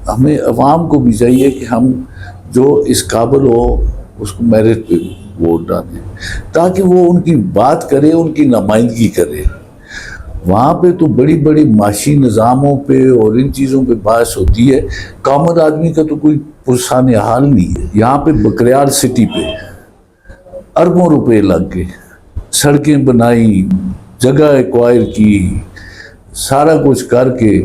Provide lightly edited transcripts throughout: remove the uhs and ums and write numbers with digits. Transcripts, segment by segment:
ہمیں عوام کو بھی چاہیے کہ ہم جو اس قابل ہو اس کو میرٹ پہ ووٹ ڈالیں تاکہ وہ ان کی بات کرے، ان کی نمائندگی کرے. وہاں پہ تو بڑی بڑی معاشی نظاموں پہ اور ان چیزوں پہ بحث ہوتی ہے، کامن آدمی کا تو کوئی پرسان حال نہیں ہے. یہاں پہ بکریال سٹی پہ اربوں روپے لگ گئے، سڑکیں بنائی، جگہ ایکوائر کی، سارا کچھ کر کے،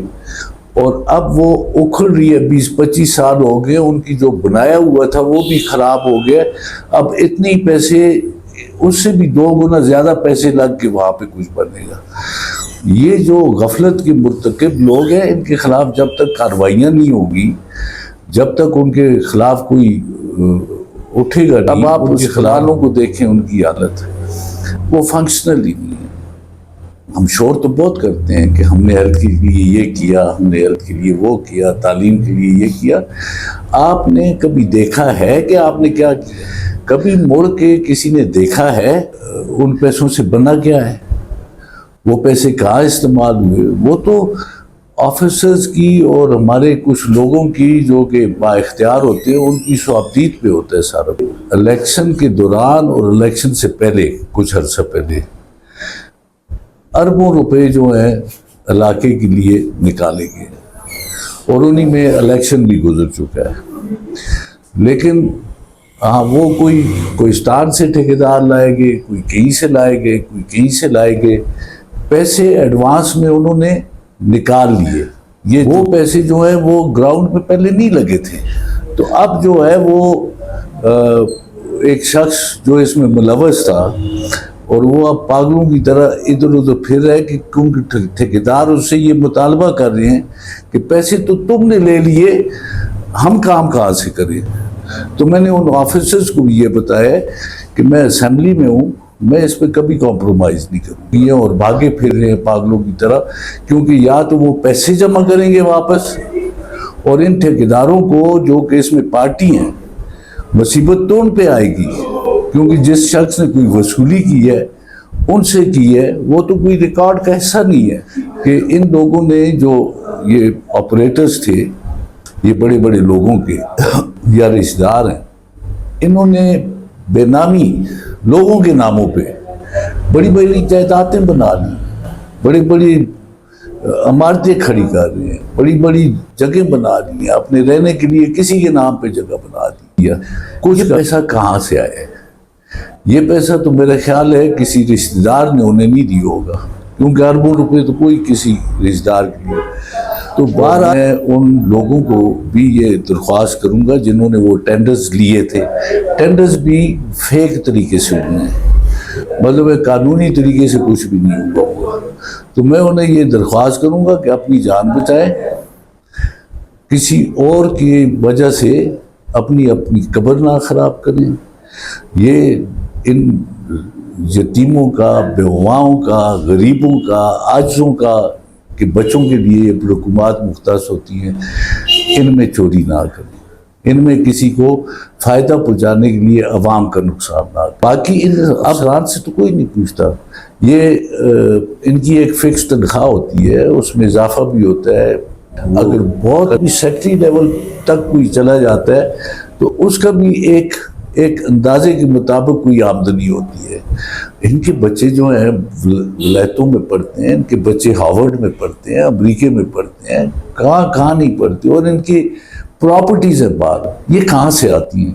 اور اب وہ اکھڑ رہی ہے. 20-25 سال ہو گئے، ان کی جو بنایا ہوا تھا وہ بھی خراب ہو گیا. اب اتنی پیسے، اس سے بھی 2 گنا زیادہ پیسے لگ کے وہاں پہ کچھ بنے گا. یہ جو غفلت کے مرتکب لوگ ہیں، ان کے خلاف جب تک کارروائیاں نہیں ہوگی، جب تک ان کے خلاف کوئی اٹھے گا نہیں. اب آپ ان کے خلالوں کو دیکھیں، ان کی حالت وہ فنکشنل ہی نہیں ہے. ہم شور تو بہت کرتے ہیں کہ ہم نے ہیلتھ کے لیے یہ کیا، ہم نے ہیلتھ کے لیے وہ کیا، تعلیم کے لیے یہ کیا. آپ نے کبھی دیکھا ہے کہ آپ نے کیا کیا؟ کبھی مڑ کے کسی نے دیکھا ہے ان پیسوں سے بنا کیا ہے؟ وہ پیسے کہاں استعمال ہوئے؟ وہ تو آفیسرز کی اور ہمارے کچھ لوگوں کی جو کہ با اختیار ہوتے ہیں، ان کی صحبتیت پہ ہوتا ہے سارا. الیکشن کے دوران اور الیکشن سے پہلے، کچھ عرصہ پہلے، اربوں روپے جو ہیں علاقے کے لیے نکالے گئے اور انہی میں الیکشن بھی گزر چکا ہے. لیکن ہاں، وہ کوئی اسٹار سے ٹھیکیدار لائے گئے، کوئی کہیں سے لائے گئے، کوئی کہیں سے لائے گئے. پیسے ایڈوانس میں انہوں نے نکال لیے. یہ وہ پیسے جو ہیں وہ گراؤنڈ پہ پہلے نہیں لگے تھے. تو اب جو ہے وہ ایک شخص جو اس میں ملوث تھا، اور وہ اب پاگلوں کی طرح ادھر ادھر پھر رہے کہ کیونکہ ٹھیکیدار اس سے یہ مطالبہ کر رہے ہیں کہ پیسے تو تم نے لے لیے، ہم کام کہاں سے کریں. تو میں نے ان آفیسرز کو بھی یہ بتایا کہ میں اسمبلی میں ہوں، میں اس پہ کبھی کمپرومائز نہیں کروں. یہ اور بھاگے پھر رہے ہیں پاگلوں کی طرح، کیونکہ یا تو وہ پیسے جمع کریں گے واپس، اور ان ٹھیکیداروں کو جو کہ اس میں پارٹی ہیں، مصیبت تو ان پہ آئے گی، کیونکہ جس شخص نے کوئی وصولی کی ہے، ان سے کی ہے، وہ تو کوئی ریکارڈ کا حصہ نہیں ہے کہ ان لوگوں نے، جو یہ آپریٹرز تھے، یہ بڑے بڑے لوگوں کے یا رشتہ دار ہیں، انہوں نے بے نامی لوگوں کے ناموں پہ بڑی بڑی جائیدادیں بنا لی، بڑی بڑی عمارتیں کھڑی کر رہے ہیں، بڑی بڑی جگہیں بنا لی ہیں، اپنے رہنے کے لیے کسی کے نام پہ جگہ بنا دی. کچھ پیسہ کہاں سے آیا ہے؟ یہ پیسہ تو میرا خیال ہے کسی رشتہ دار نے انہیں نہیں دیا ہوگا، کیونکہ اربوں روپے تو کوئی کسی رشتہ دار کے لیے. تو بہرحال میں ان لوگوں کو بھی یہ درخواست کروں گا جنہوں نے وہ ٹینڈرز لیے تھے، ٹینڈرز بھی فیک طریقے سے ہوئے ہیں، مطلب قانونی طریقے سے کچھ بھی نہیں ہوا. تو میں انہیں یہ درخواست کروں گا کہ اپنی جان بچائیں، کسی اور کی وجہ سے اپنی قبر نہ خراب کریں. یہ ان یتیموں کا، بیواؤں کا، غریبوں کا، عاجزوں کا، کہ بچوں کے لیے حکومات مختص ہوتی ہیں، ان میں چوری نہ کریں، ان میں کسی کو فائدہ پہنچانے کے لیے عوام کا نقصان نہ. باقی ان افراد سے تو کوئی نہیں پوچھتا. یہ ان کی ایک فکس تنخواہ ہوتی ہے، اس میں اضافہ بھی ہوتا ہے. اگر بہت سیکٹری لیول تک کوئی چلا جاتا ہے تو اس کا بھی ایک اندازے کے مطابق کوئی آمدنی ہوتی ہے. ان کے بچے جو ہیں ولایتوں میں پڑھتے ہیں، ان کے بچے ہارورڈ میں پڑھتے ہیں، امریکہ میں پڑھتے ہیں، کہاں نہیں پڑھتے، اور ان کی پراپرٹیز ہیں باہر. یہ کہاں سے آتی ہیں؟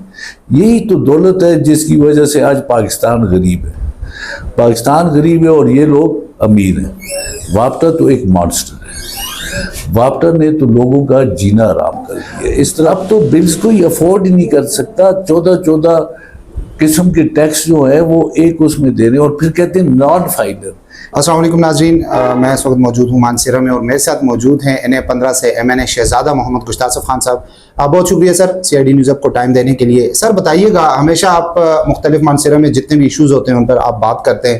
یہی تو دولت ہے جس کی وجہ سے آج پاکستان غریب ہے. پاکستان غریب ہے اور یہ لوگ امیر ہیں. وابٹا تو ایک مانسٹر ہے. وابٹا نے تو لوگوں کا جینا آرام کر دیا. اس طرح اب تو بلز کوئی افورڈ ہی نہیں کر سکتا. 14 قسم کے ٹیکس جو ہے وہ ایک اس میں دے رہے ہیں، اور پھر کہتے ہیں نان فائنل. السلام علیکم ناظرین، میں اس وقت موجود ہوں مانسیرہ میں، اور میرے ساتھ موجود ہیں NA-15 سے MNA شہزادہ محمد گشتاسف صف خان صاحب. بہت شکریہ سر CID نیوز اپ کو ٹائم دینے کے لیے. سر بتائیے گا، ہمیشہ آپ مختلف مانسیرہ میں جتنے بھی ایشوز ہوتے ہیں ان پر آپ بات کرتے ہیں.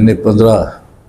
NA-15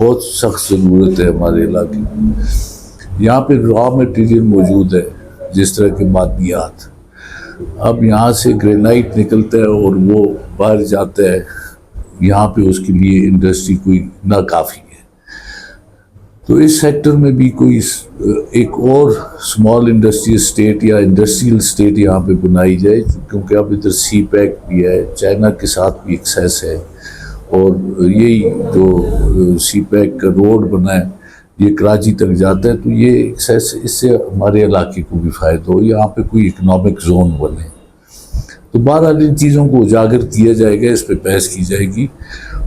بہت سخت ضرورت ہے ہمارے علاقے میں. یہاں پہ را مٹیریل موجود ہے جس طرح کے معدنیات. اب یہاں سے گرینائٹ نکلتا ہے اور وہ باہر جاتا ہے, یہاں پہ اس کے لیے انڈسٹری کوئی ناکافی ہے. تو اس سیکٹر میں بھی کوئی ایک اور اسمال انڈسٹری اسٹیٹ یا انڈسٹریل اسٹیٹ یہاں پہ بنائی جائے, کیونکہ اب ادھر سی پیک بھی ہے, چائنا کے ساتھ بھی ایکسیس ہے, اور یہی جو سی پیک کا روڈ بنا ہے یہ کراچی تک جاتا ہے, تو یہ ایکسیس, اس سے ہمارے علاقے کو بھی فائدہ ہو, یہاں پہ کوئی اکنامک زون بنے. تو بہرحال ان چیزوں کو اجاگر کیا جائے گا, اس پہ بحث کی جائے گی.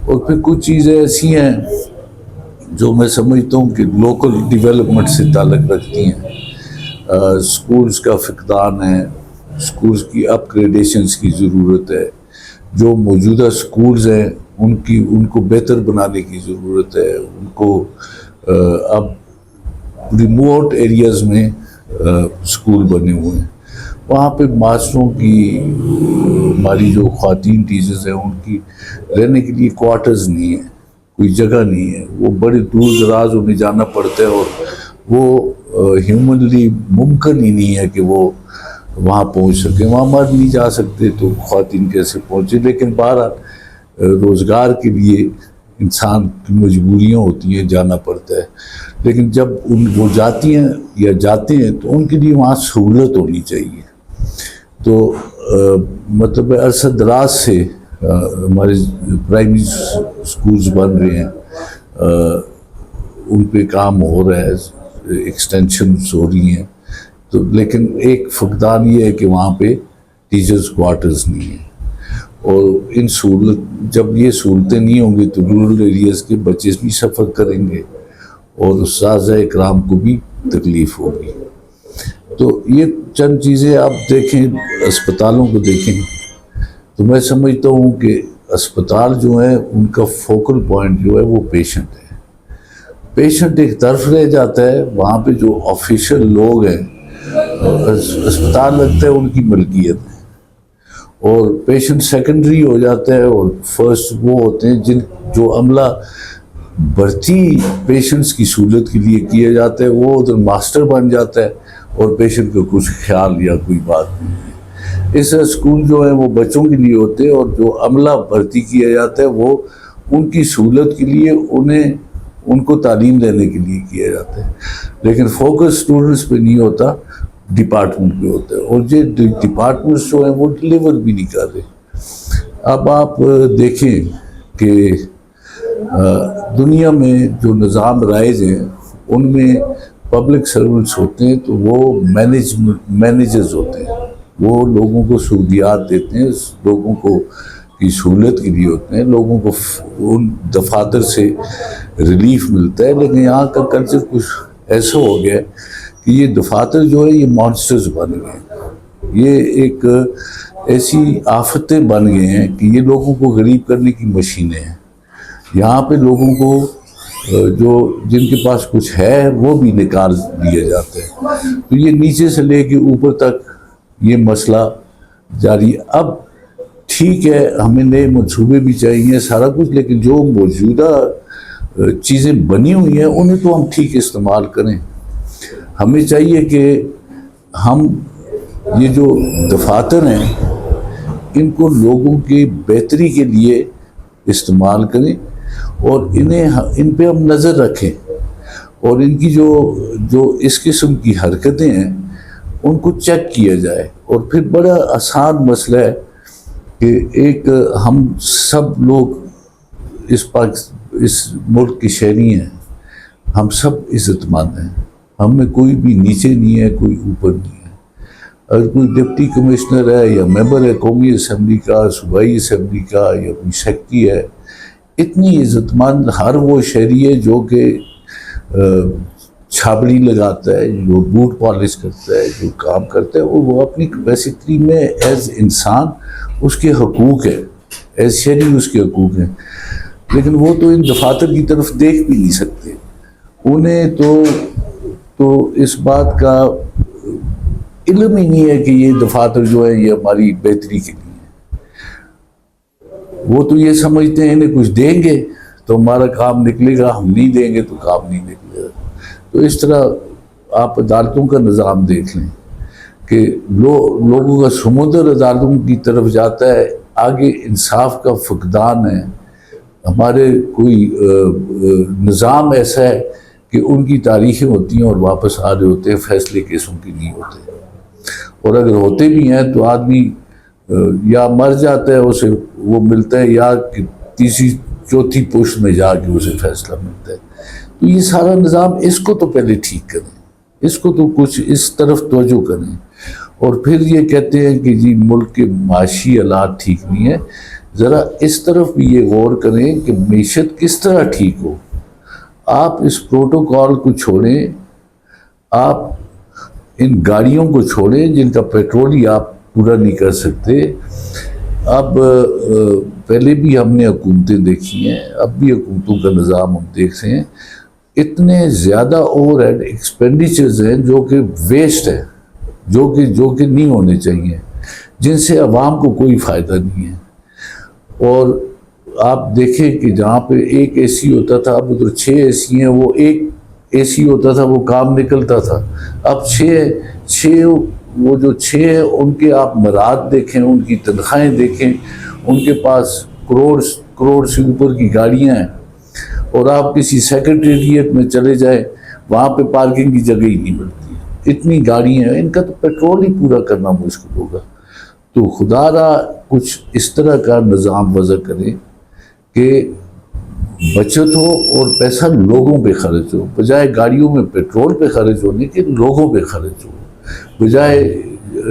اور پھر کچھ چیزیں ایسی ہیں جو میں سمجھتا ہوں کہ لوکل ڈیولپمنٹ سے تعلق رکھتی ہیں. سکولز کا فقدان ہے, سکولز کی اپ گریڈیشنز کی ضرورت ہے, جو موجودہ سکولز ہیں ان کو بہتر بنانے کی ضرورت ہے. ان کو اب ریموٹ ایریاز میں سکول بنے ہوئے ہیں, وہاں پہ ماسٹروں کی, ہماری جو خواتین ٹیچرز ہیں ان کی رہنے کے لیے کوارٹرز نہیں ہیں, کوئی جگہ نہیں ہے, وہ بڑے دور دراز انہیں جانا پڑتا ہے, اور وہ ہیومنلی ممکن ہی نہیں ہے کہ وہ وہاں پہنچ سکیں. وہاں مرد نہیں جا سکتے تو خواتین کیسے پہنچے. لیکن بہرحال روزگار کے لیے انسان کی مجبوریاں ہوتی ہیں, جانا پڑتا ہے. لیکن جب وہ جاتی ہیں یا جاتے ہیں تو ان کے لیے وہاں سہولت ہونی چاہیے. تو مطلب عرصہ دراز سے ہمارے پرائمری سکولز بن رہے ہیں, ان پہ کام ہو رہا ہے, ایکسٹینشنز ہو رہی ہیں, تو لیکن ایک فقدان یہ ہے کہ وہاں پہ ٹیچرز کوارٹرز نہیں ہیں. اور ان جب یہ سہولتیں نہیں ہوں گی تو رورل ایریاز کے بچے بھی سفر کریں گے اور اساتذہ اکرام کو بھی تکلیف ہوگی. تو یہ چند چیزیں آپ دیکھیں, اسپتالوں کو دیکھیں, تو میں سمجھتا ہوں کہ اسپتال جو ہیں ان کا فوکل پوائنٹ جو ہے وہ پیشنٹ ہے. پیشنٹ ایک طرف رہ جاتا ہے, وہاں پہ جو آفیشل لوگ ہیں, اسپتال لگتا ہے ان کی ملکیت ہے, اور پیشنٹ سیکنڈری ہو جاتا ہے, اور فرسٹ وہ ہوتے ہیں جو عملہ بھرتی پیشنٹس کی سہولت کے لیے کیا جاتا ہے, وہ ادھر ماسٹر بن جاتا ہے, اور پیشنٹ کا کچھ خیال یا کوئی بات نہیں ہے. اس طرح اسکول جو ہیں وہ بچوں کے لیے ہوتے ہیں, اور جو عملہ بھرتی کیا جاتا ہے وہ ان کی سہولت کے لیے, ان کو تعلیم دینے کے لیے کیا جاتا ہے. لیکن فوکس اسٹوڈنٹس پہ نہیں ہوتا, ڈپارٹمنٹ پہ ہوتا ہے, اور یہ ڈپارٹمنٹس جو ہیں وہ ڈلیور بھی نہیں کر رہے. اب آپ دیکھیں کہ دنیا میں جو نظام رائج ہیں ان میں پبلک سرونٹس ہوتے ہیں تو وہ مینیجرز ہوتے ہیں, وہ لوگوں کو سہولیات دیتے ہیں, لوگوں کو کی سہولت کے لیے ہوتے ہیں, لوگوں کو ان دفاتر سے ریلیف ملتا ہے. لیکن یہاں کا کلچر کچھ ایسا ہو گیا ہے کہ یہ دفاتر جو ہے یہ مانسٹرز بن گئے ہیں, یہ ایک ایسی آفتیں بن گئے ہیں کہ یہ لوگوں کو غریب کرنے کی مشینیں ہیں. یہاں پہ لوگوں کو جن کے پاس کچھ ہے وہ بھی نکال دیا جاتا ہے. تو یہ نیچے سے لے کے اوپر تک یہ مسئلہ جاری. اب ٹھیک ہے, ہمیں نئے منصوبے بھی چاہیے, سارا کچھ, لیکن جو موجودہ چیزیں بنی ہوئی ہیں انہیں تو ہم ٹھیک استعمال کریں. ہمیں چاہیے کہ ہم یہ جو دفاتر ہیں ان کو لوگوں کی بہتری کے لیے استعمال کریں, اور ان پہ ہم نظر رکھیں, اور ان کی جو اس قسم کی حرکتیں ہیں ان کو چیک کیا جائے. اور پھر بڑا آسان مسئلہ ہے کہ ایک ہم سب لوگ اس ملک کے شہری ہیں, ہم سب عزت مند ہیں, ہم میں کوئی بھی نیچے نہیں ہے, کوئی اوپر نہیں ہے. اگر کوئی ڈپٹی کمشنر ہے یا ممبر ہے قومی اسمبلی کا, صوبائی اسمبلی کا, یا کوئی سیکٹری ہے, اتنی عزت مند ہر وہ شہری ہے جو کہ چھابڑی لگاتا ہے, جو بوٹ پالش کرتا ہے, جو کام کرتا ہے, اور وہ اپنی کیپیسٹی میں ایز انسان اس کے حقوق ہے, ایز شہری اس کے حقوق ہیں. لیکن وہ تو ان دفاتر کی طرف دیکھ بھی نہیں سکتے. انہیں تو اس بات کا علم ہی نہیں ہے کہ یہ دفاتر جو ہے یہ ہماری بہتری کے لیے ہے. وہ تو یہ سمجھتے ہیں انہیں کچھ دیں گے تو ہمارا کام نکلے گا، ہم نہیں دیں گے تو کام نہیں نکلے گا. تو اس طرح آپ عدالتوں کا نظام دیکھ لیں کہ لوگوں کا سمندر عدالتوں کی طرف جاتا ہے، آگے انصاف کا فقدان ہے. ہمارے کوئی نظام ایسا ہے کہ ان کی تاریخیں ہوتی ہیں اور واپس آ رہے ہوتے ہیں، فیصلے کیسوں کی نہیں ہوتے، اور اگر ہوتے بھی ہیں تو آدمی یا مر جاتا ہے، اسے وہ ملتا ہے، یا تیسری چوتھی پوسٹ میں جا کے اسے فیصلہ ملتا ہے. تو یہ سارا نظام، اس کو تو پہلے ٹھیک کریں، اس کو تو کچھ اس طرف توجہ کریں. اور پھر یہ کہتے ہیں کہ جی ملک کے معاشی حالات ٹھیک نہیں ہے، ذرا اس طرف بھی یہ غور کریں کہ معیشت کس طرح ٹھیک ہو. آپ اس پروٹوکول کو چھوڑیں، آپ ان گاڑیوں کو چھوڑیں جن کا پیٹرول ہی آپ پورا نہیں کر سکتے. اب پہلے بھی ہم نے حکومتیں دیکھی ہیں، اب بھی حکومتوں کا نظام ہم دیکھ رہے ہیں. اتنے زیادہ اوور ہیڈ ایکسپینڈیچرز ہیں جو کہ ویسٹ ہیں، جو کہ نہیں ہونے چاہیے، جن سے عوام کو کوئی فائدہ نہیں ہے. اور آپ دیکھیں کہ جہاں پہ ایک اے سی ہوتا تھا، اب ادھر 6 اے سی ہیں، وہ ایک اے سی ہوتا تھا وہ کام نکلتا تھا، اب 6 وہ جو 6 ہیں ان کے آپ مراد دیکھیں، ان کی تنخواہیں دیکھیں، ان کے پاس کروڑ سے اوپر کی گاڑیاں ہیں. اور آپ کسی سیکرٹریٹ میں چلے جائیں، وہاں پہ پارکنگ کی جگہ ہی نہیں ملتی، اتنی گاڑیاں ہیں، ان کا تو پیٹرول ہی پورا کرنا مشکل ہوگا. تو خدا را کچھ اس طرح کا نظام وضع کریں کہ بچت ہو اور پیسہ لوگوں پہ خرچ ہو، بجائے گاڑیوں میں پیٹرول پہ خرچ ہونے کے لوگوں پہ خرچ ہو، بجائے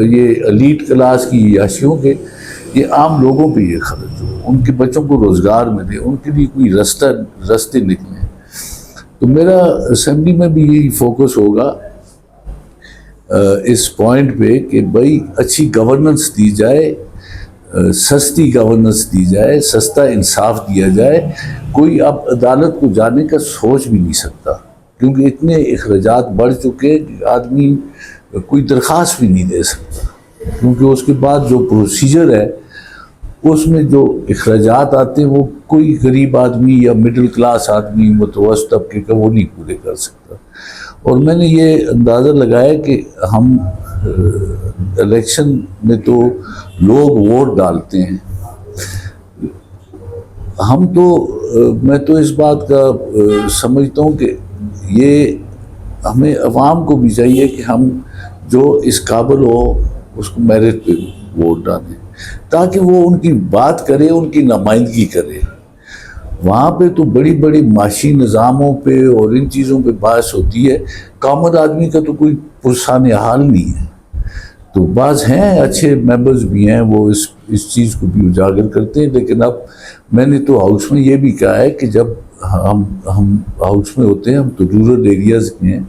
یہ ایلیٹ کلاس کی عیاشیوں کے یہ عام لوگوں پہ یہ خرچ ہو، ان کے بچوں کو روزگار ملے، ان کے لیے کوئی رستے نکلیں. تو میرا اسمبلی میں بھی یہی فوکس ہوگا اس پوائنٹ پہ کہ بھائی اچھی گورننس دی جائے، سستی گورننس دی جائے، سستا انصاف دیا جائے. کوئی اب عدالت کو جانے کا سوچ بھی نہیں سکتا کیونکہ اتنے اخراجات بڑھ چکے کہ آدمی کوئی درخواست بھی نہیں دے سکتا، کیونکہ اس کے بعد جو پروسیجر ہے اس میں جو اخراجات آتے ہیں وہ کوئی غریب آدمی یا مڈل کلاس آدمی، متوسط طبقے کا، وہ نہیں پورے کر سکتا. اور میں نے یہ اندازہ لگایا کہ ہم الیکشن میں تو لوگ ووٹ ڈالتے ہیں، میں تو اس بات کا سمجھتا ہوں کہ یہ ہمیں عوام کو بھی چاہیے کہ ہم جو اس قابل ہو اس کو میرٹ پہ ووٹ ڈالیں، تاکہ وہ ان کی بات کرے، ان کی نمائندگی کرے. وہاں پہ تو بڑی بڑی معاشی نظاموں پہ اور ان چیزوں پہ بحث ہوتی ہے، کامن آدمی کا تو کوئی پرسان حال نہیں ہے. تو بعض ہیں اچھے ممبرز بھی ہیں، وہ اس چیز کو بھی اجاگر کرتے ہیں. لیکن اب میں نے تو ہاؤس میں یہ بھی کہا ہے کہ جب ہم ہاؤس میں ہوتے ہیں، ہم تو رورل ایریاز میں ہیں،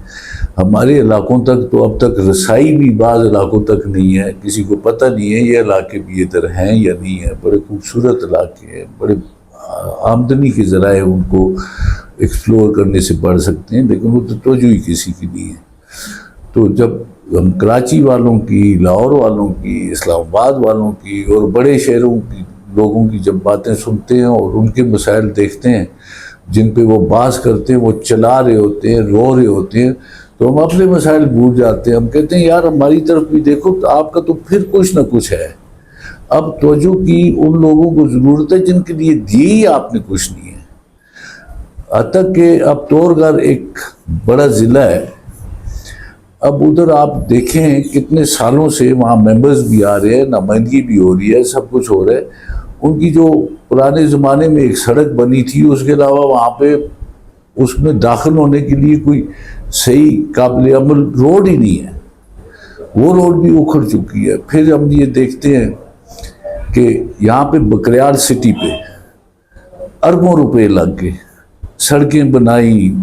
ہمارے علاقوں تک تو اب تک رسائی بھی بعض علاقوں تک نہیں ہے، کسی کو پتہ نہیں ہے یہ علاقے بھی ادھر ہیں یا نہیں ہیں. بڑے خوبصورت علاقے ہیں، بڑے آمدنی کے ذرائع ان کو ایکسپلور کرنے سے بڑھ سکتے ہیں، لیکن وہ تو توجہ ہی کسی کی نہیں ہے. تو جب ہم کراچی والوں کی، لاہور والوں کی، اسلام آباد والوں کی اور بڑے شہروں کی لوگوں کی جب باتیں سنتے ہیں اور ان کے مسائل دیکھتے ہیں جن پہ وہ باز کرتے ہیں، وہ چلا رہے ہوتے ہیں، رو رہے ہوتے ہیں، تو ہم اپنے مسائل بھول جاتے ہیں. ہم کہتے ہیں یار ہماری طرف بھی دیکھو، تو آپ کا تو پھر کچھ نہ کچھ ہے. اب توجہ کی ان لوگوں کو ضرورت ہے جن کے لیے دی ہی آپ نے کچھ نہیں ہے. حتیٰ کہ اب تورگھر ایک بڑا ضلع ہے، اب ادھر آپ دیکھیں کتنے سالوں سے وہاں ممبرز بھی آ رہے ہیں، نمائندگی بھی ہو رہی ہے، سب کچھ ہو رہا ہے. ان کی جو پرانے زمانے میں ایک سڑک بنی تھی، اس کے علاوہ وہاں پہ اس میں داخل ہونے کے لیے کوئی صحیح قابل عمل روڈ ہی نہیں ہے، وہ روڈ بھی اکھڑ چکی ہے. پھر ہم یہ دیکھتے ہیں کہ یہاں پہ بکریال سٹی پہ اربوں روپے لگ گئے، سڑکیں بنائی،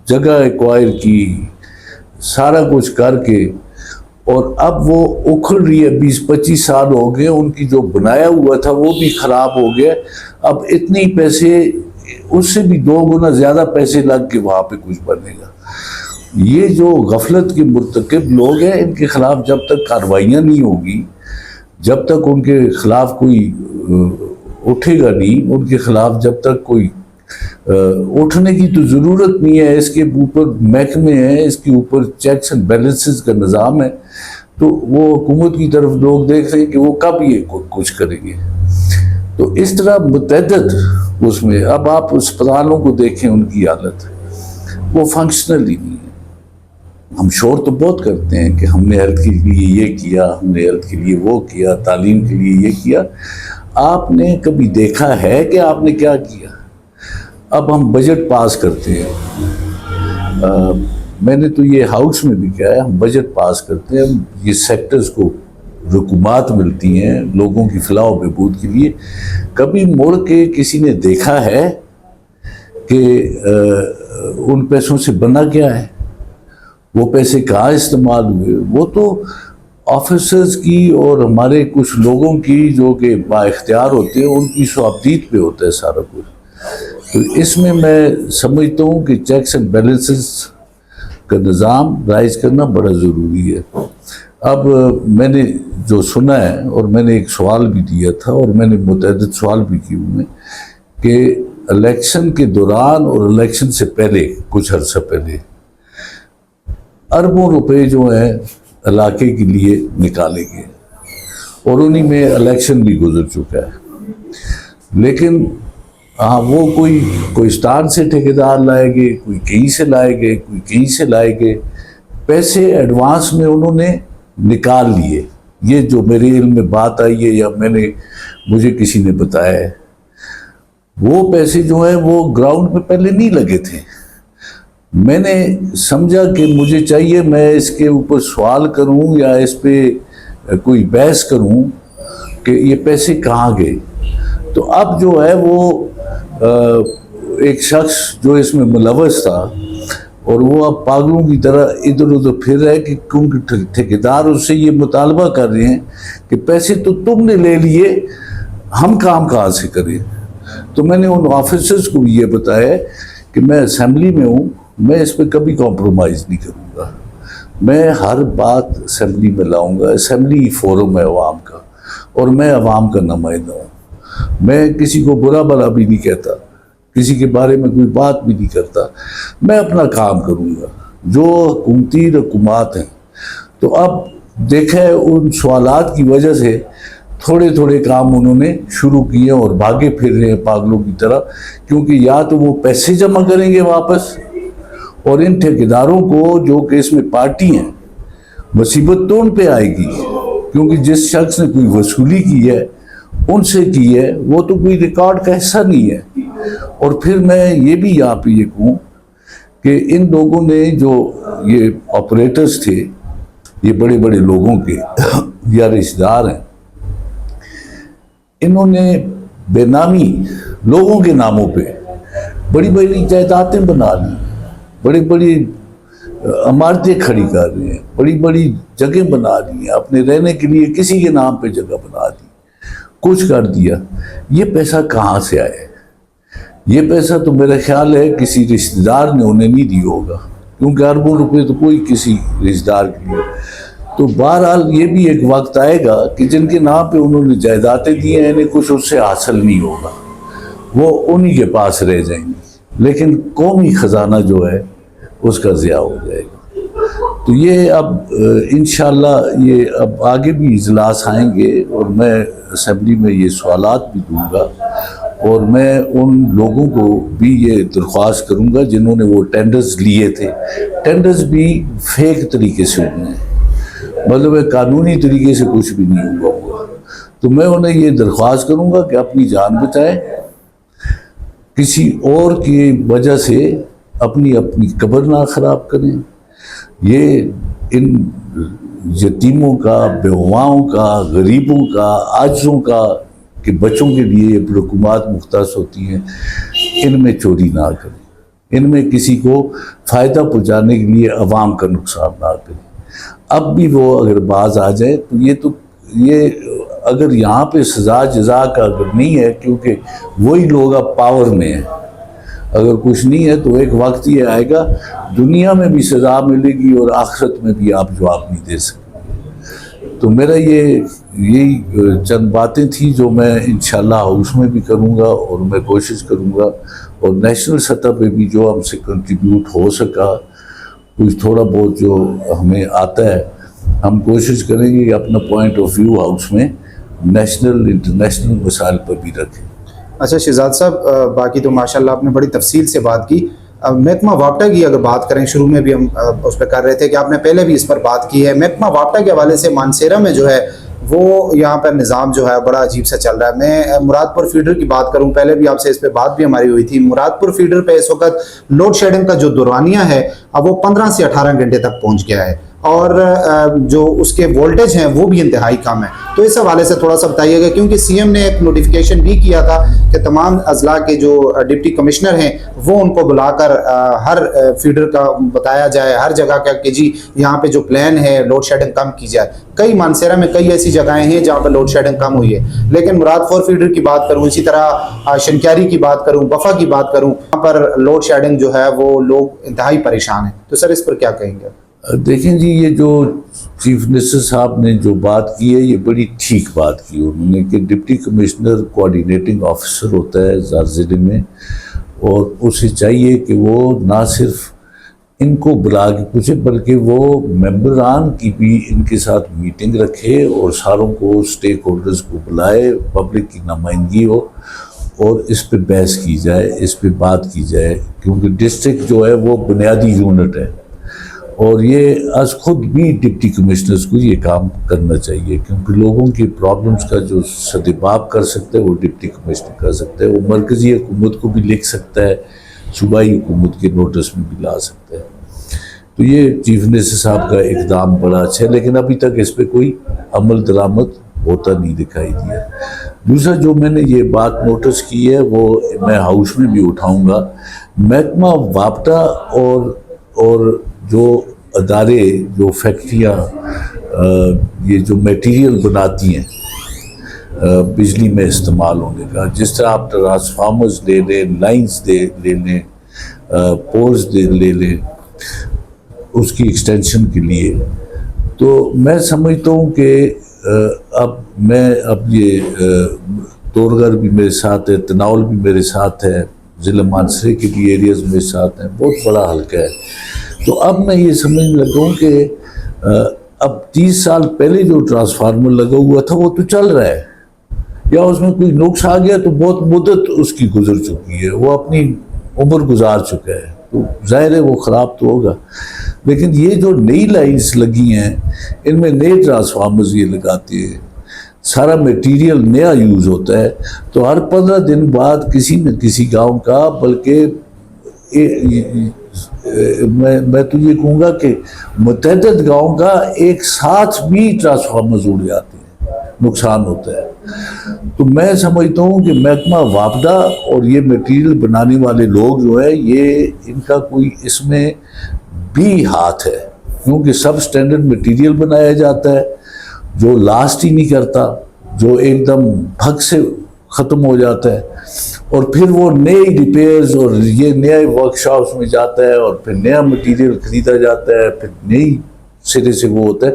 جگہ ایکوائر کی، سارا کچھ کر کے، اور اب وہ اکھڑ رہی ہے. 20-25 سال ہو گئے، ان کی جو بنایا ہوا تھا وہ بھی خراب ہو گیا. اب اتنے پیسے، اس سے بھی 2 گنا زیادہ پیسے لگ کے وہاں پہ کچھ بنے گا. یہ جو غفلت کے مرتکب لوگ ہیں، ان کے خلاف جب تک کارروائیاں نہیں ہوگی، جب تک ان کے خلاف کوئی اٹھے گا نہیں، ان کے خلاف جب تک کوئی اٹھنے کی تو ضرورت نہیں ہے، اس کے اوپر محکمے ہیں، اس کے اوپر چیکس اینڈ بیلنسز کا نظام ہے، تو وہ حکومت کی طرف لوگ دیکھ رہے ہیں کہ وہ کب یہ کچھ کریں گے. تو اس طرح متعدد اس میں اب آپ اسپتالوں کو دیکھیں، ان کی حالت وہ فنکشنل ہی نہیں ہے. ہم شور تو بہت کرتے ہیں کہ ہم نے ہیلتھ کے لیے یہ کیا، ہم نے ہیلتھ کے لیے وہ کیا، تعلیم کے لیے یہ کیا. آپ نے کبھی دیکھا ہے کہ آپ نے کیا کیا؟ اب ہم بجٹ پاس کرتے ہیں، میں نے تو یہ ہاؤس میں بھی کہا ہے، ہم بجٹ پاس کرتے ہیں، یہ سیکٹرز کو رقومات ملتی ہیں لوگوں کی فلاح و بہبود کے لیے. کبھی مڑ کے کسی نے دیکھا ہے کہ ان پیسوں سے بنا کیا ہے، وہ پیسے کہاں استعمال ہوئے؟ وہ تو آفیسرز کی اور ہمارے کچھ لوگوں کی جو کہ با اختیار ہوتے ہیں، ان کی صوابدید پہ ہوتا ہے سارا کچھ. تو اس میں سمجھتا ہوں کہ چیکس اینڈ بیلنسز کا نظام رائج کرنا بڑا ضروری ہے. اب میں نے جو سنا ہے، اور میں نے ایک سوال بھی دیا تھا اور میں نے متعدد سوال بھی کیے ہوئے کہ الیکشن کے دوران اور الیکشن سے پہلے کچھ عرصہ پہلے اربوں روپے جو ہیں علاقے کے لیے نکالے گئے، اور انہی میں الیکشن بھی گزر چکا ہے. لیکن ہاں وہ کوئی اسٹار سے ٹھیکیدار لائے گئے، کوئی کہیں سے لائے گئے، کوئی کہیں سے لائے گئے، پیسے ایڈوانس میں انہوں نے نکال لیے. یہ جو میرے علم میں بات آئی ہے یا مجھے کسی نے بتایا ہے، وہ پیسے جو ہیں وہ گراؤنڈ پہ پہلے نہیں لگے تھے. میں نے سمجھا کہ مجھے چاہیے میں اس کے اوپر سوال کروں یا اس پہ کوئی بحث کروں کہ یہ پیسے کہاں گئے. تو اب جو ہے وہ ایک شخص جو اس میں ملوث تھا، اور وہ اب پاگلوں کی طرح ادھر ادھر پھر رہا ہے کہ کیونکہ ٹھیکیدار اس سے یہ مطالبہ کر رہے ہیں کہ پیسے تو تم نے لے لیے، ہم کام کہاں سے کریں. تو میں نے ان آفیسرز کو یہ بتایا کہ میں اسمبلی میں ہوں، میں اس پہ کبھی کمپرومائز نہیں کروں گا، میں ہر بات اسمبلی میں لاؤں گا. اسمبلی فورم ہے عوام کا، اور میں عوام کا نمائندہ ہوں. میں کسی کو برا بھلا بھی نہیں کہتا، کسی کے بارے میں کوئی بات بھی نہیں کرتا. میں اپنا کام کروں گا جو حکومتی رقومات ہیں. تو اب دیکھا ہے ان سوالات کی وجہ سے تھوڑے تھوڑے کام انہوں نے شروع کیے اور بھاگے پھر رہے ہیں پاگلوں کی طرح، کیونکہ یا تو وہ پیسے جمع کریں گے واپس، اور ان ٹھیکیداروں کو جو کہ اس میں پارٹی ہیں، مصیبت تو ان پہ آئے گی، کیونکہ جس شخص نے کوئی وصولی کی ہے ان سے کی ہے، وہ تو کوئی ریکارڈ کا حصہ نہیں ہے. اور پھر میں یہ بھی یہاں پہ یہ کہوں کہ ان لوگوں نے جو یہ آپریٹرز تھے، یہ بڑے بڑے لوگوں کے یا رشتہ دار ہیں، انہوں نے بے نامی لوگوں کے ناموں پہ بڑی بڑی جائیدادیں بنا لی، بڑی بڑی عمارتیں کھڑی کر رہے ہیں، بڑی بڑی جگہ بنا لی ہیں، اپنے رہنے کے لیے کسی کے نام پہ جگہ بنا دی، کچھ کر دیا. یہ پیسہ کہاں سے آئے؟ یہ پیسہ تو میرا خیال ہے کسی رشتہ دار نے انہیں نہیں دیا ہوگا، کیونکہ اربوں روپے تو کوئی کسی رشتہ دار کے لیے. تو بہرحال یہ بھی ایک وقت آئے گا کہ جن کے نام پہ انہوں نے جائیدادیں دی ہیں، انہیں کچھ اس سے حاصل نہیں ہوگا، وہ انہی کے پاس رہ جائیں گے، لیکن قومی خزانہ جو ہے اس کا ضیاع ہو جائے گا. تو یہ اب انشاءاللہ یہ اب آگے بھی اجلاس آئیں گے، اور میں اسمبلی میں یہ سوالات بھی دوں گا، اور میں ان لوگوں کو بھی یہ درخواست کروں گا جنہوں نے وہ ٹینڈرز لیے تھے. ٹینڈرز بھی فیک طریقے سے ہوئے ہیں، مطلب قانونی طریقے سے کچھ بھی نہیں ہوا. تو میں انہیں یہ درخواست کروں گا کہ اپنی جان بچائیں، کسی اور کی وجہ سے اپنی قبر نہ خراب کریں. یہ ان یتیموں کا، بیواؤں کا، غریبوں کا، عاجزوں کا کہ بچوں کے لیے رقومات مختص ہوتی ہیں، ان میں چوری نہ کریں، ان میں کسی کو فائدہ پہنچانے کے لیے عوام کا نقصان نہ کریں. اب بھی وہ اگر باز آ جائے تو یہ اگر یہاں پہ سزا جزا کا اگر نہیں ہے، کیونکہ وہی لوگ اب پاور میں ہیں، اگر کچھ نہیں ہے تو ایک وقت یہ آئے گا دنیا میں بھی سزا ملے گی اور آخرت میں بھی آپ جواب نہیں دے سکتے. تو میرا یہی چند باتیں تھیں جو میں انشاءاللہ ہاؤس میں بھی کروں گا، اور میں کوشش کروں گا اور نیشنل سطح پہ بھی جو ہم سے کنٹریبیوٹ ہو سکا کچھ تھوڑا بہت جو ہمیں آتا ہے ہم کوشش کریں گے کہ اپنا پوائنٹ آف ویو ہاؤس میں نیشنل انٹرنیشنل مسائل پر بھی رکھیں. اچھا شہزاد صاحب، باقی تو ماشاءاللہ آپ نے بڑی تفصیل سے بات کی. محکمہ وابٹا کی اگر بات کریں، شروع میں بھی ہم اس پہ کر رہے تھے کہ آپ نے پہلے بھی اس پر بات کی ہے. محکمہ وابٹا کے حوالے سے مانسیرا میں جو ہے وہ یہاں پر نظام جو ہے بڑا عجیب سا چل رہا ہے. میں مراد پور فیڈر کی بات کروں، پہلے بھی آپ سے اس پہ بات بھی ہماری ہوئی تھی. مراد پور فیڈر پہ اس وقت لوڈ شیڈنگ کا جو دورانیہ ہے اب وہ 15 سے 18 گھنٹے تک پہنچ گیا ہے، اور جو اس کے وولٹیج ہیں وہ بھی انتہائی کم ہے. تو اس حوالے سے تھوڑا سا بتائیے گا، کیونکہ سی ایم نے ایک نوٹیفیکیشن بھی کیا تھا کہ تمام اضلاع کے جو ڈپٹی کمشنر ہیں وہ ان کو بلا کر ہر فیڈر کا بتایا جائے، ہر جگہ کا کہ جی یہاں پہ جو پلان ہے لوڈ شیڈنگ کم کی جائے. کئی مانسیرا میں کئی ایسی جگہیں ہیں جہاں پہ لوڈ شیڈنگ کم ہوئی ہے، لیکن مراد پور فیڈر کی بات کروں، اسی طرح شنکیاری کی بات کروں، بفا کی بات کروں، وہاں پر لوڈ شیڈنگ جو ہے وہ لوگ انتہائی پریشان ہیں. تو سر اس پر کیا کہیں گے؟ دیکھیں جی، یہ جو چیف منسٹر صاحب نے جو بات کی ہے یہ بڑی ٹھیک بات کی انہوں نے کہ ڈپٹی کمشنر کوآرڈینیٹنگ آفیسر ہوتا ہے ذات ضلع میں، اور اسے چاہیے کہ وہ نہ صرف ان کو بلا کے پوچھے بلکہ وہ ممبران کی بھی ان کے ساتھ میٹنگ رکھے اور ساروں کو اسٹیک ہولڈرز کو بلائے، پبلک کی نمائندگی ہو اور اس پہ بحث کی جائے، اس پہ بات کی جائے، کیونکہ ڈسٹرکٹ جو ہے وہ بنیادی یونٹ ہے اور یہ از خود بھی ڈپٹی کمشنرز کو یہ کام کرنا چاہیے، کیونکہ لوگوں کی پرابلمز کا جو سدباب کر سکتے ہیں وہ ڈپٹی کمشنر کر سکتے ہیں. وہ مرکزی حکومت کو بھی لکھ سکتا ہے، صوبائی حکومت کے نوٹس میں بھی لا سکتا ہے. تو یہ چیف منسٹر صاحب کا اقدام بڑا اچھا ہے، لیکن ابھی تک اس پہ کوئی عمل درآمد ہوتا نہیں دکھائی دیا. دوسرا جو میں نے یہ بات نوٹس کی ہے وہ میں ہاؤس میں بھی اٹھاؤں گا. محکمہ وابٹا اور جو ادارے جو فیکٹریاں یہ جو میٹیریل بناتی ہیں بجلی میں استعمال ہونے کا، جس طرح آپ ٹرانسفارمرز لے لیں، لائنز لے لیں، پولز لے لیں اس کی ایکسٹینشن کے لیے، تو میں سمجھتا ہوں کہ اب یہ تورگھر بھی میرے ساتھ ہے، تناول بھی میرے ساتھ ہے، ضلع مانسرے کے بھی ایریاز میرے ساتھ ہیں، بہت بڑا حلقہ ہے. تو اب میں یہ سمجھنے لگا ہوں کہ اب 30 سال پہلے جو ٹرانسفارمر لگا ہوا تھا وہ تو چل رہا ہے، یا اس میں کوئی نقص آ گیا تو بہت مدت اس کی گزر چکی ہے، وہ اپنی عمر گزار چکا ہے، تو ظاہر ہے وہ خراب تو ہوگا. لیکن یہ جو نئی لائنز لگی ہیں ان میں نئے ٹرانسفارمرز یہ لگاتے ہیں، سارا میٹیریل نیا یوز ہوتا ہے، تو ہر 15 دن بعد کسی نہ کسی گاؤں کا، بلکہ میں تو یہ کہوں گا کہ متعدد گاؤں کا ایک ساتھ بھی ٹرانسفارمرز اڑ جاتے ہیں، نقصان ہوتا ہے. تو میں سمجھتا ہوں کہ محکمہ وابڈا اور یہ میٹیریل بنانے والے لوگ جو ہے یہ ان کا کوئی اس میں بھی ہاتھ ہے، کیونکہ سب سٹینڈرڈ میٹیریل بنایا جاتا ہے جو لاسٹ ہی نہیں کرتا، جو ایک دم بھگ سے ختم ہو جاتا ہے، اور پھر وہ نئی ریپیئرز اور یہ نئے ورک شاپس میں جاتا ہے اور پھر نیا مٹیریل خریدا جاتا ہے، پھر نئی سرے سے وہ ہوتا ہے.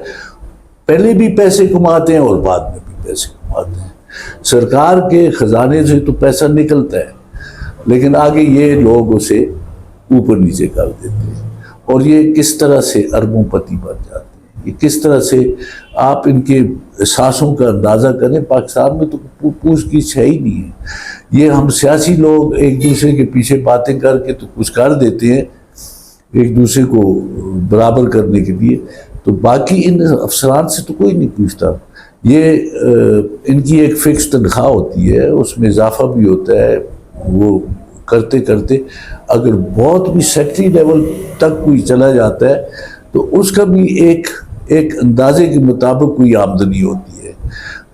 پہلے بھی پیسے کماتے ہیں اور بعد میں بھی پیسے کماتے ہیں. سرکار کے خزانے سے تو پیسہ نکلتا ہے لیکن آگے یہ لوگ اسے اوپر نیچے کر دیتے ہیں، اور یہ کس طرح سے اربوں پتی بن جاتے ہیں. یہ کس طرح سے آپ ان کے سانسوں کا اندازہ کریں. پاکستان میں تو پوچھ گچھ ہے ہی نہیں ہے. یہ ہم سیاسی لوگ ایک دوسرے کے پیچھے باتیں کر کے تو کچھ کر دیتے ہیں ایک دوسرے کو برابر کرنے کے لیے، تو باقی ان افسران سے تو کوئی نہیں پوچھتا. یہ ان کی ایک فکس تنخواہ ہوتی ہے، اس میں اضافہ بھی ہوتا ہے. وہ کرتے کرتے اگر بہت بھی سیکٹری لیول تک کوئی چلا جاتا ہے تو اس کا بھی ایک اندازے کے مطابق کوئی آمدنی ہوتی ہے.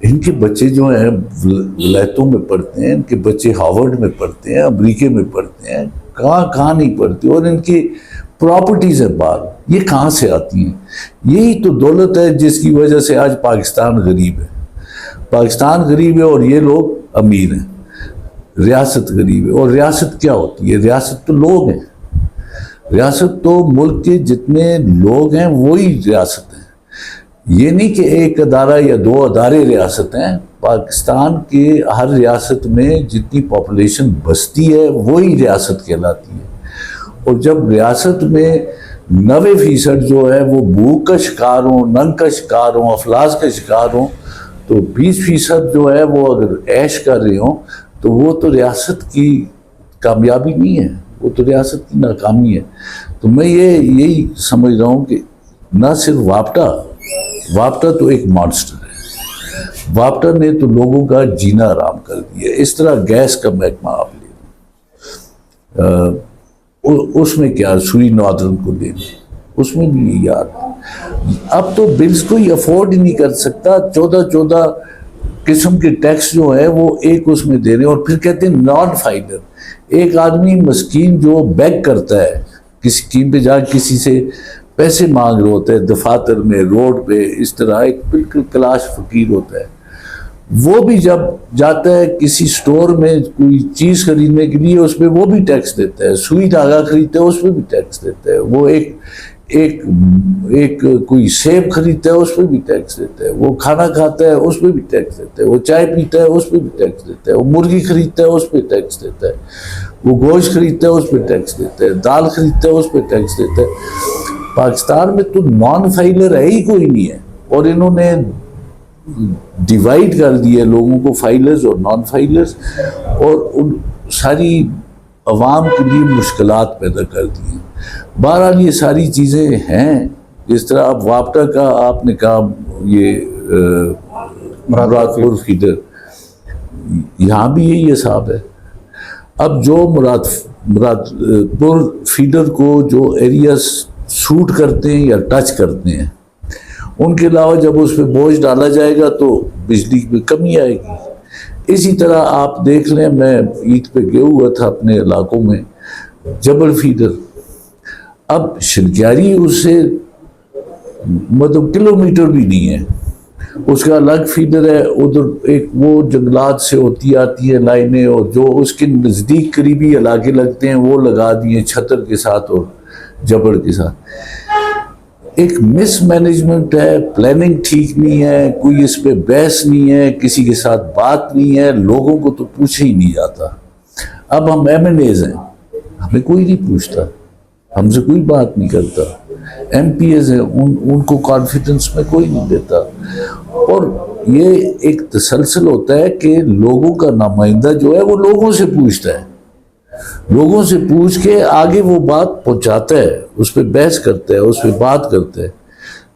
ان کے بچے جو ہیں ولایتوں میں پڑھتے ہیں، ان کے بچے ہارورڈ میں پڑھتے ہیں، امریکہ میں پڑھتے ہیں، کہاں نہیں پڑھتے، اور ان کی پراپرٹیز ہیں باہر. یہ کہاں سے آتی ہیں؟ یہی تو دولت ہے جس کی وجہ سے آج پاکستان غریب ہے. پاکستان غریب ہے اور یہ لوگ امیر ہیں. ریاست غریب ہے، اور ریاست کیا ہوتی ہے؟ ریاست تو لوگ ہیں. ریاست تو ملک کے جتنے لوگ ہیں وہی ریاست ہیں. یہ نہیں کہ ایک ادارہ یا دو ادارے ریاست ہیں. پاکستان کے ہر ریاست میں جتنی پاپولیشن بستی ہے وہی ریاست کہلاتی ہے. اور جب ریاست میں 90% جو ہے وہ بھوک کا شکار ہوں, ننگ کا شکار ہوں, افلاس کا شکار ہوں, تو 20% جو ہے وہ اگر عیش کر رہے ہوں تو وہ تو ریاست کی کامیابی نہیں ہے, وہ تو ریاست کی ناکامی ہے. تو میں یہی سمجھ رہا ہوں کہ نہ صرف وابٹا تو ایک مانسٹر ہے. وابٹا نے تو لوگوں کا جینا آرام کر دیا. اس طرح گیس کا محکمہ آپ لے لیں, اس میں کیا سوئی ناردرن کو لے لیں, اس میں بھی یار اب تو بلز کو ہی افورڈ ہی نہیں کر سکتا. 14 قسم کے ٹیکس جو ہے وہ ایک اس میں دے رہے ہیں, اور پھر کہتے ہیں نان فائلر. ایک آدمی مسکین جو بیگ کرتا ہے کسی اسکیم پہ جا کسی سے پیسے مانگ رہے ہوتا ہے, دفاتر میں, روڈ پہ, اس طرح ایک بالکل کلاش فقیر ہوتا ہے, وہ بھی جب جاتا ہے کسی سٹور میں کوئی چیز خریدنے کے لیے اس پہ وہ بھی ٹیکس دیتا ہے. سوئی دھاگا خریدتا ہے اس پہ بھی ٹیکس دیتا ہے. وہ ایک کوئی سیب خریدتا ہے اس پہ بھی ٹیکس دیتا ہے. وہ کھانا کھاتا ہے اس پہ بھی ٹیکس دیتا ہے. وہ چائے پیتا ہے اس پہ بھی ٹیکس دیتا ہے. وہ مرغی خریدتا ہے اس پہ ٹیکس دیتا ہے. وہ گوشت خریدتا ہے اس پہ ٹیکس دیتا ہے. دال خریدتا ہے اس پہ ٹیکس دیتا ہے. پاکستان میں تو نان فائلر ہے ہی کوئی نہیں ہے, اور انہوں نے ڈیوائیڈ کر دیا لوگوں کو فائلرز اور نان فائلرز, اور ان ساری عوام کے لیے مشکلات پیدا کر دی ہیں. بہرحال یہ ساری چیزیں ہیں. جس طرح اب وابٹا کا آپ نے کہا, یہ مراد پور فیڈر, یہاں بھی یہی حساب ہے. اب جو مراد پور فیڈر کو جو ایریاز سوٹ کرتے ہیں یا ٹچ کرتے ہیں, ان کے علاوہ جب اس پہ بوجھ ڈالا جائے گا تو بجلی میں کمی آئے گی. اسی طرح آپ دیکھ لیں, میں عید پہ گیا ہوا تھا اپنے علاقوں میں, جبل فیڈر, اب شنکیاری اس سے مطلب کلومیٹر بھی نہیں ہے, اس کا الگ فیڈر ہے. ادھر ایک وہ جنگلات سے ہوتی آتی ہے لائنیں, اور جو اس کے نزدیک قریبی علاقے لگتے ہیں وہ لگا دیے چھتر کے ساتھ اور جبڑ کے ساتھ. ایک مس مینجمنٹ ہے, پلاننگ ٹھیک نہیں ہے, کوئی اس پہ بحث نہیں ہے, کسی کے ساتھ بات نہیں ہے, لوگوں کو تو پوچھے ہی نہیں جاتا. اب ہم MNAs ہیں, ہمیں کوئی نہیں پوچھتا, ہم سے کوئی بات نہیں کرتا. MPs ہیں, ان کو کانفیڈنس میں کوئی نہیں دیتا. اور یہ ایک تسلسل ہوتا ہے کہ لوگوں کا نمائندہ جو ہے وہ لوگوں سے پوچھتا ہے, لوگوں سے پوچھ کے آگے وہ بات پہنچاتا ہے, اس پہ بحث کرتا ہے, اس پہ بات کرتا ہے.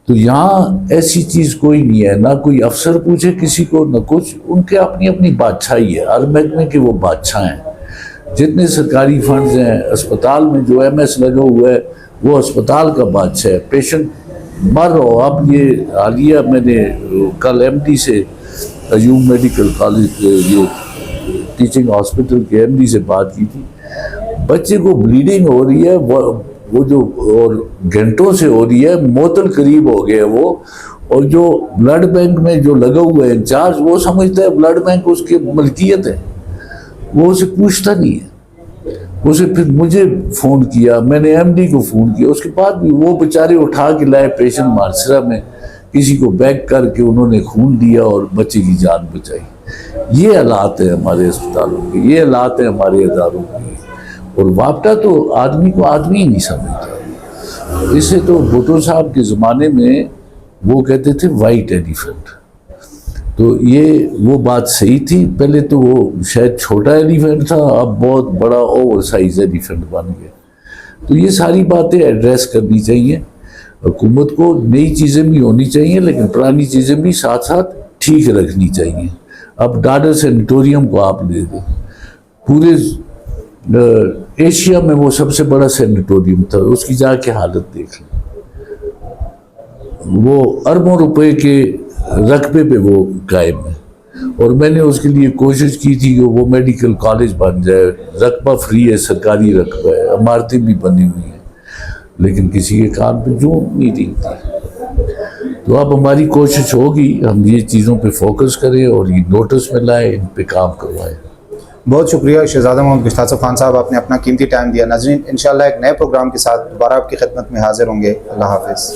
تو یہاں ایسی چیز کوئی نہیں ہے, نہ کوئی افسر پوچھے کسی کو, نہ کچھ. ان کے اپنی اپنی بادشاہی ہے, ہر محکمے کے وہ بادشاہ ہیں. جتنے سرکاری فنڈز ہیں, اسپتال میں جو MS لگا ہوا ہے وہ اسپتال کا بادشاہ ہے. پیشنٹ مر رہا ہو, اب یہ حالیہ میں نے کل MD سے, ایوب میڈیکل کالج یہ ٹیچنگ ہاسپٹل کے MD سے بات کی تھی, بچے کو بلیڈنگ ہو رہی ہے, وہ جو اور گھنٹوں سے ہو رہی ہے, موتل قریب ہو گیا وہ, اور جو بلڈ بینک میں جو لگا ہوا ہے انچارج وہ سمجھتا ہے بلڈ بینک اس کی ملکیت ہے, وہ اسے پوچھتا نہیں ہے. اسے پھر مجھے فون کیا, میں نے MD کو فون کیا, اس کے بعد بھی وہ بیچارے اٹھا کے لائے پیشنٹ مارسرا میں, کسی کو بیک کر کے انہوں نے خون دیا اور بچے کی جان بچائی. یہ حالات ہیں ہمارے اسپتالوں کے, یہ حالات ہیں ہمارے اداروں کے. اور وابٹا تو آدمی کو آدمی ہی نہیں سمجھتا. اسے تو بھٹو صاحب کے زمانے میں وہ کہتے تھے وائٹ ایلیفنٹ, تو یہ وہ بات صحیح تھی. پہلے تو وہ شاید چھوٹا ایلیفنٹ تھا, اب بہت بڑا اوور سائز ایلیفنٹ بن گیا. تو یہ ساری باتیں ایڈریس کرنی چاہیے حکومت کو. نئی چیزیں بھی ہونی چاہیے لیکن پرانی چیزیں بھی ساتھ ساتھ ٹھیک رکھنی چاہیے. اب ڈاڈر سینیٹوریم کو آپ لے دیں, پورے ایشیا میں وہ سب سے بڑا سینیٹوریم تھا, اس کی جا کے حالت دیکھ لیں. وہ اربوں روپے کے رقبے پہ وہ قائم ہے, اور میں نے اس کے لیے کوشش کی تھی کہ وہ میڈیکل کالج بن جائے. رقبہ فری ہے, سرکاری رقبہ ہے, عمارتیں بھی بنی ہوئی ہیں, لیکن کسی کے کام پہ جو نہیں رہی تھی. تو اب ہماری کوشش ہوگی ہم یہ چیزوں پہ فوکس کریں اور یہ نوٹس میں لائیں, ان پہ کام کروائیں. بہت شکریہ شہزادہ محمد گشتاسب خان صاحب, آپ نے اپنا قیمتی ٹائم دیا. ناظرین انشاءاللہ ایک نئے پروگرام کے ساتھ دوبارہ آپ کی خدمت میں حاضر ہوں گے. اللہ حافظ.